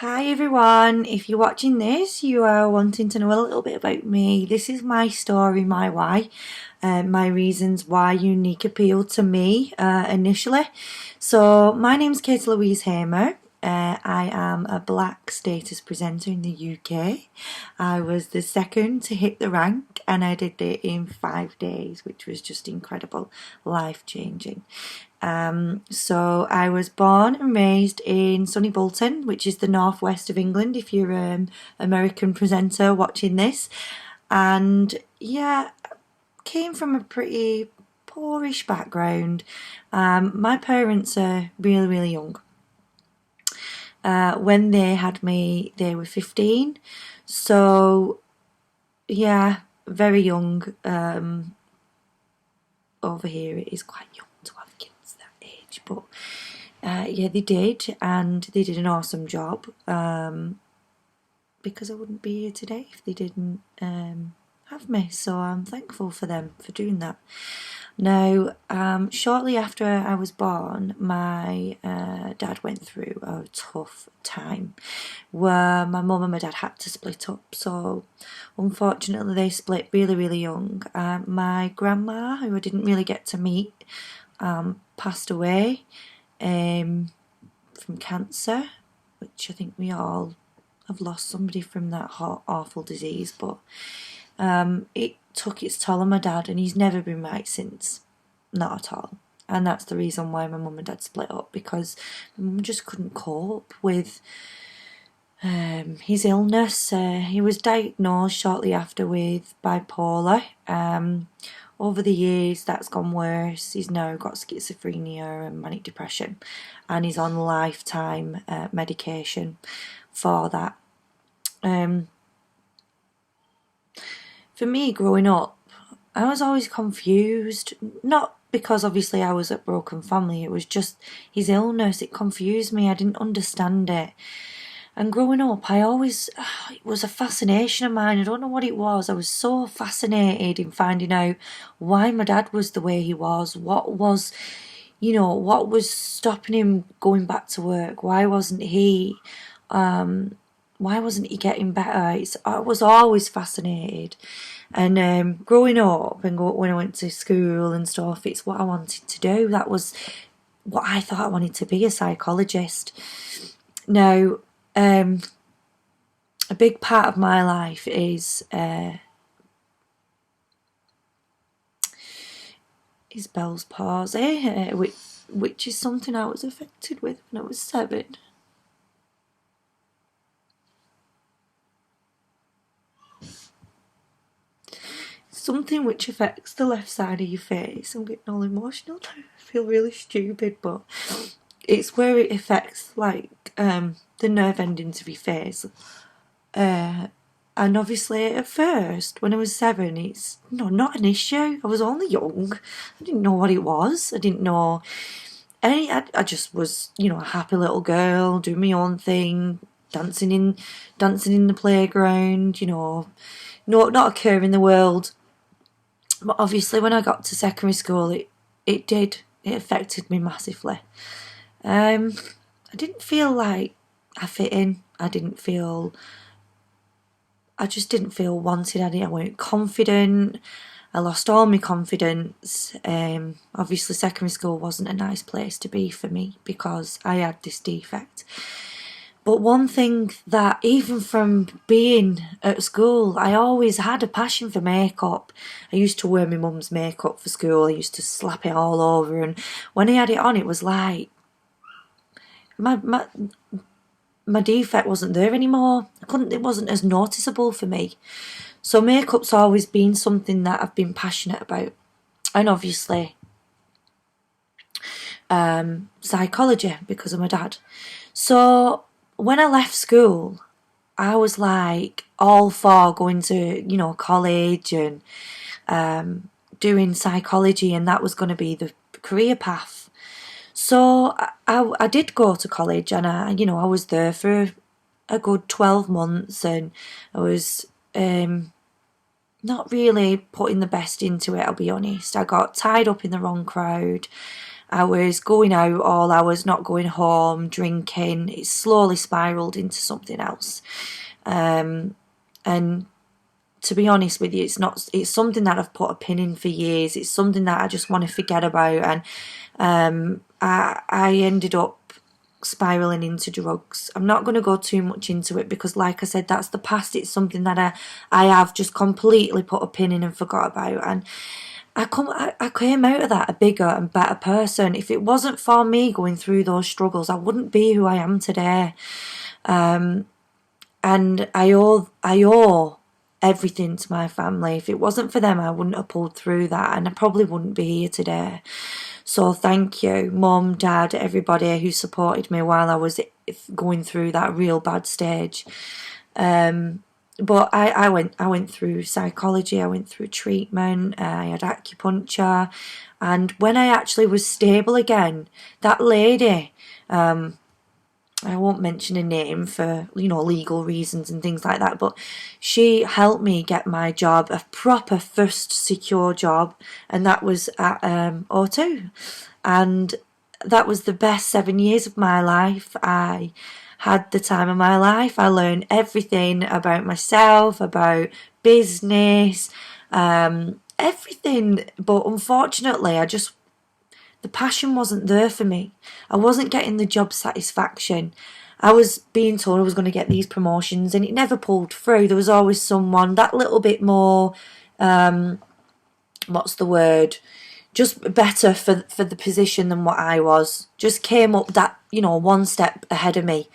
Hi everyone, if you're watching this, you are wanting to know a little bit about me. This is my story, my why, my reasons why Younique appealed to me initially. So my name's Kate Louise Hamer. I am a black status presenter in the UK. I was the second to hit the rank and I did it in 5 days, which was just incredible, life-changing. So I was born and raised in sunny Bolton, which is the northwest of England if you're an American presenter watching this. And yeah, came from a pretty poorish background. My parents are really, really young. When they had me, they were 15. So yeah, very young. Over here it is quite young to have kids that age, but yeah, they did, and they did an awesome job, because I wouldn't be here today if they didn't have me, so I'm thankful for them for doing that. Now, shortly after I was born, my dad went through a tough time where my mum and my dad had to split up. So, unfortunately, they split really, really young. My grandma, who I didn't really get to meet, passed away from cancer, which I think we all have lost somebody from that awful disease, but it took its toll on my dad, and he's never been right since. Not at all. And that's the reason why my mum and dad split up, because my mum just couldn't cope with his illness. He was diagnosed shortly after with bipolar. Over the years that's gone worse. He's now got schizophrenia and manic depression, and he's on lifetime medication for that. For me, growing up, I was always confused. Not because obviously I was a broken family, it was just his illness. It confused me. I didn't understand it. And growing up, it was a fascination of mine. I don't know what it was. I was so fascinated in finding out why my dad was the way he was. What was stopping him going back to work? Why wasn't he getting better? I was always fascinated. And growing up and when I went to school and stuff, it's what I wanted to do. That was what I thought I wanted to be, a psychologist. Now, a big part of my life is Bell's palsy, which is something I was affected with when I was 7. Something which affects the left side of your face. I'm getting all emotional now. I feel really stupid, but it's where it affects the nerve endings of your face. And obviously at first, when I was 7, it's not an issue. I was only young. I didn't know what it was. I didn't know any. I just was, a happy little girl doing my own thing, dancing in the playground. Not a care in the world. But obviously when I got to secondary school, it affected me massively. I didn't feel like I fit in. I just didn't feel wanted. I weren't confident. I lost all my confidence. Obviously secondary school wasn't a nice place to be for me because I had this defect. But one thing that, even from being at school, I always had a passion for makeup. I used to wear my mum's makeup for school. I used to slap it all over, and when I had it on, it was like my defect wasn't there anymore. It wasn't as noticeable for me. So makeup's always been something that I've been passionate about, and obviously psychology because of my dad. So when I left school, I was like all for going to, college and doing psychology, and that was going to be the career path. So I did go to college, and I was there for a good 12 months, and I was not really putting the best into it, I'll be honest. I got tied up in the wrong crowd. I was going out all hours, not going home, drinking. It slowly spiraled into something else. And to be honest with you, it's something that I've put a pin in for years. It's something that I just want to forget about. And I ended up spiraling into drugs. I'm not going to go too much into it because, like I said, that's the past. It's something that I have just completely put a pin in and forgot about. And I came out of that a bigger and better person. If it wasn't for me going through those struggles, I wouldn't be who I am today. And I owe everything to my family. If it wasn't for them, I wouldn't have pulled through that, and I probably wouldn't be here today. So thank you, Mum, Dad, everybody who supported me while I was going through that real bad stage. But I went through psychology, I went through treatment, I had acupuncture, and when I actually was stable again, that lady, I won't mention a name for, legal reasons and things like that, but she helped me get my job, a proper first secure job, and that was at O2. And that was the best 7 years of my life. I had the time of my life. I learned everything about myself, about business, everything. But unfortunately, the passion wasn't there for me. I wasn't getting the job satisfaction. I was being told I was going to get these promotions and it never pulled through. There was always someone that little bit more, what's the word? Just better for the position than what I was. Just came up that, one step ahead of me.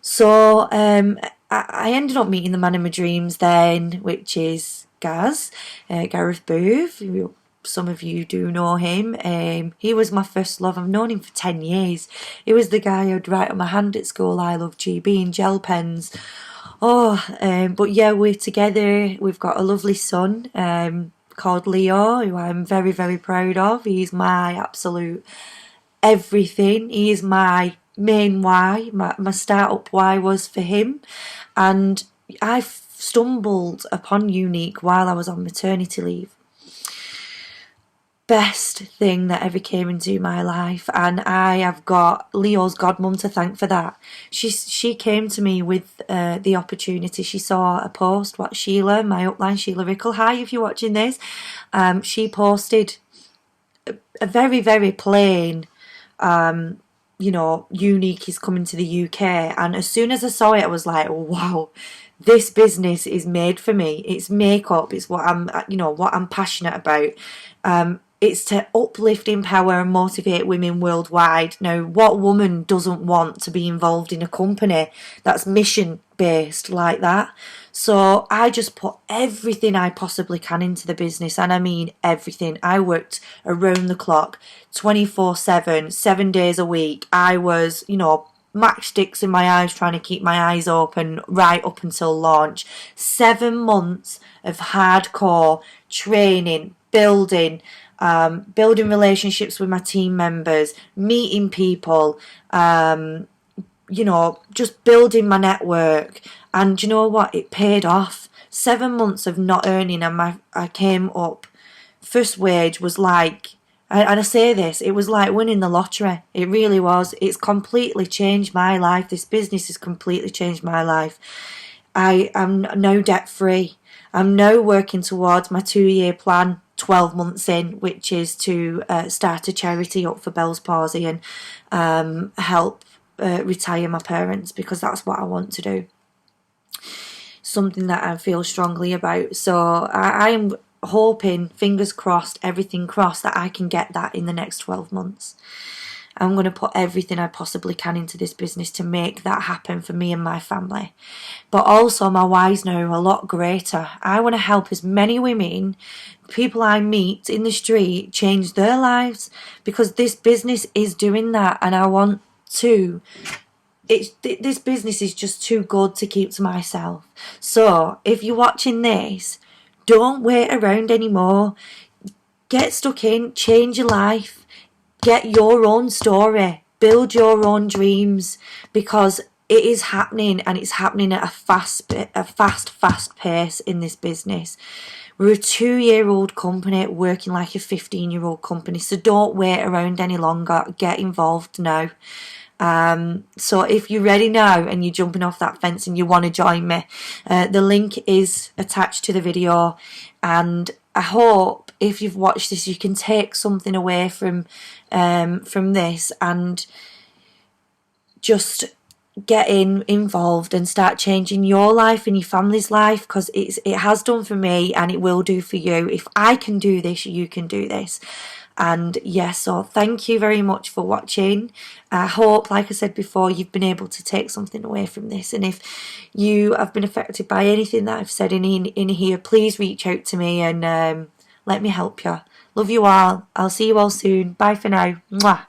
So I ended up meeting the man of my dreams then, which is Gareth Booth. Some of you do know him. He was my first love. I've known him for 10 years. He was the guy who'd write on my hand at school, I love GB, and gel pens. But yeah, we're together. We've got a lovely son called Leo, who I'm very, very proud of. He's my absolute everything. He is my main why. My start-up why was for him. And I stumbled upon Younique while I was on maternity leave. Best thing that ever came into my life, and I have got Leo's godmum to thank for that. She came to me with the opportunity. She saw a post, my upline Sheila Rickle, hi if you're watching this, she posted a very, very plain, Younique is coming to the UK, and as soon as I saw it I was like, wow, this business is made for me. It's makeup, it's what I'm passionate about. It's to uplift, empower and motivate women worldwide. Now, what woman doesn't want to be involved in a company that's mission based like that? So I just put everything I possibly can into the business, and I mean everything. I worked around the clock, 24/7, 7 days a week. I was, matchsticks in my eyes trying to keep my eyes open right up until launch. 7 months of hardcore training, building relationships with my team members, meeting people, just building my network. And you know what? It paid off. 7 months of not earning, and I came up. First wage was like, and I say this, it was like winning the lottery. It really was. It's completely changed my life. This business has completely changed my life. I am now debt free. I'm now working towards my 2-year plan, 12 months in, which is to start a charity up for Bell's palsy and help retire my parents, because that's what I want to do. Something that I feel strongly about. So I am hoping, fingers crossed, everything crossed, that I can get that in the next 12 months. I'm going to put everything I possibly can into this business to make that happen for me and my family. But also my why's now a lot greater. I want to help as many women, people I meet in the street, change their lives, because this business is doing that, and I want to. This business is just too good to keep to myself. So if you're watching this, don't wait around anymore. Get stuck in, change your life. Get your own story, build your own dreams, because it is happening, and it's happening at a fast pace in this business. We're a 2-year-old company working like a 15-year-old company, so don't wait around any longer. Get involved now. So if you're ready now and you're jumping off that fence and you want to join me, the link is attached to the video, and I hope if you've watched this you can take something away from this and just get involved and start changing your life and your family's life, because it has done for me and it will do for you. If I can do this, you can do this. And yes, so thank you very much for watching. I hope, like I said before, you've been able to take something away from this. And if you have been affected by anything that I've said in here, please reach out to me and let me help you. Love you all. I'll see you all soon. Bye for now. Mwah.